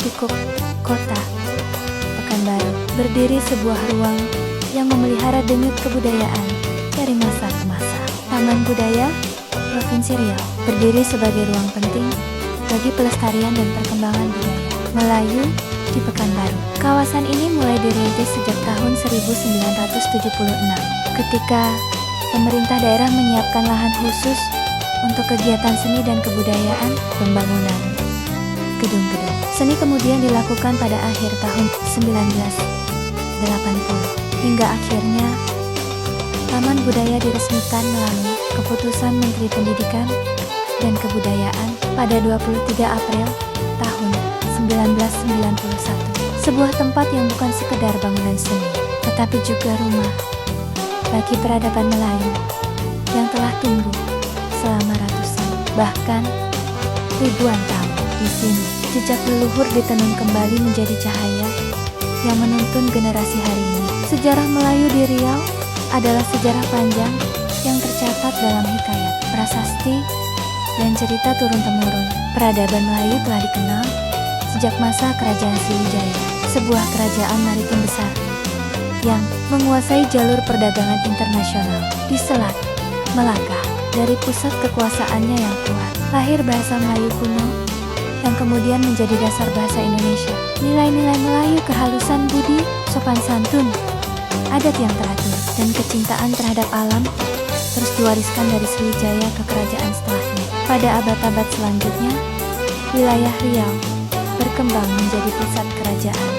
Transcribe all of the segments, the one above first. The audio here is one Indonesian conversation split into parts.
Hiruk-pikuk kota Pekanbaru berdiri sebuah ruang yang memelihara denyut kebudayaan dari masa ke masa. Taman Budaya Provinsi Riau berdiri sebagai ruang penting bagi pelestarian dan perkembangan budaya Melayu di Pekanbaru. Kawasan ini mulai dirintis sejak tahun 1976 ketika pemerintah daerah menyiapkan lahan khusus untuk kegiatan seni dan kebudayaan. Pembangunan gedung-gedung seni kemudian dilakukan pada akhir tahun 1980 hingga akhirnya Taman Budaya diresmikan melalui keputusan Menteri Pendidikan dan Kebudayaan pada 23 April tahun 1991. Sebuah tempat yang bukan sekedar bangunan seni, tetapi juga rumah bagi peradaban Melayu yang telah tumbuh selama ratusan, bahkan ribuan tahun. Di sini, jejak leluhur ditenun kembali menjadi cahaya yang menuntun generasi hari ini. Sejarah Melayu di Riau adalah sejarah panjang yang tercatat dalam hikayat, prasasti, dan cerita turun-temurun. Peradaban Melayu telah dikenal sejak masa Kerajaan Sriwijaya, sebuah kerajaan maritim besar yang menguasai jalur perdagangan internasional di Selat Melaka. Dari pusat kekuasaannya yang kuat, lahir bahasa Melayu kuno yang kemudian menjadi dasar bahasa Indonesia. Nilai-nilai Melayu, kehalusan budi, sopan santun, adat yang teratur, dan kecintaan terhadap alam terus diwariskan dari Sriwijaya ke kerajaan setelahnya. Pada abad-abad selanjutnya, wilayah Riau berkembang menjadi pusat kerajaan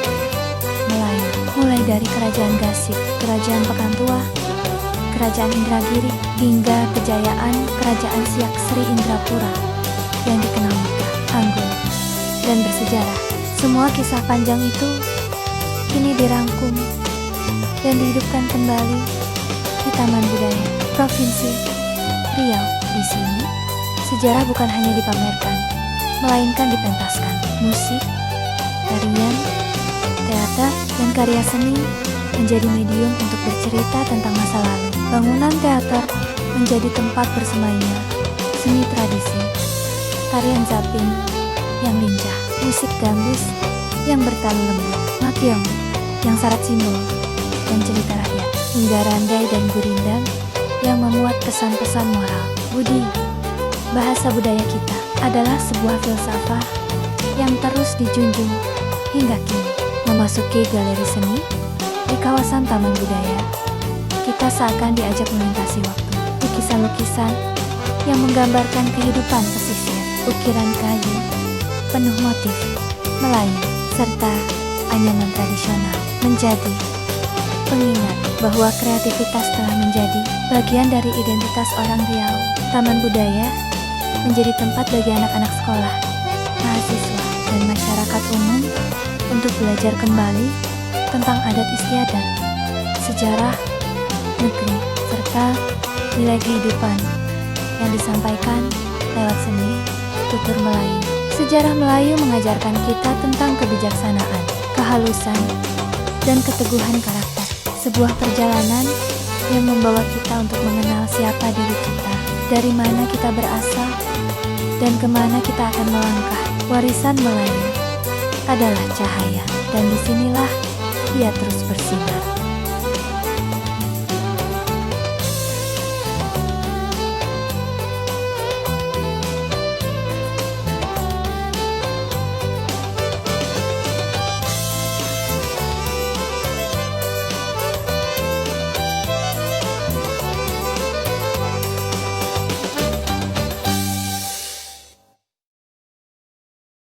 Melayu, mulai dari Kerajaan Gasik, Kerajaan Pekantua, Kerajaan Indragiri, hingga kejayaan Kerajaan Siak Sri Indrapura yang dikenal megah, anggun, dan bersejarah. Semua kisah panjang itu kini dirangkum dan dihidupkan kembali di Taman Budaya Provinsi Riau. Di sini, sejarah bukan hanya dipamerkan, melainkan dipentaskan. Musik, tarian, teater, dan karya seni menjadi medium untuk bercerita tentang masa lalu. Bangunan teater menjadi tempat bersemainya seni tradisi, tarian zapin yang lincah, musik gambus yang bertalu lembut, makyong yang syarat simbol dan cerita rakyat, hingga randai dan gurindang yang memuat pesan-pesan moral. Budi, bahasa budaya kita, adalah sebuah filsafah yang terus dijunjung hingga kini. Memasuki galeri seni di kawasan Taman Budaya, kita seakan diajak melintasi waktu. Lukisan-lukisan yang menggambarkan kehidupan pesisir, ukiran kayu penuh motif Melayu, serta anyaman tradisional menjadi pengingat bahwa kreativitas telah menjadi bagian dari identitas orang Riau. Taman Budaya menjadi tempat bagi anak-anak sekolah, mahasiswa, dan masyarakat umum untuk belajar kembali tentang adat istiadat, sejarah negeri, serta nilai kehidupan yang disampaikan lewat seni tutur Melayu. Sejarah Melayu mengajarkan kita tentang kebijaksanaan, kehalusan, dan keteguhan karakter. Sebuah perjalanan yang membawa kita untuk mengenal siapa diri kita, dari mana kita berasal, dan kemana kita akan melangkah. Warisan Melayu adalah cahaya, dan disinilah ia terus bersinar.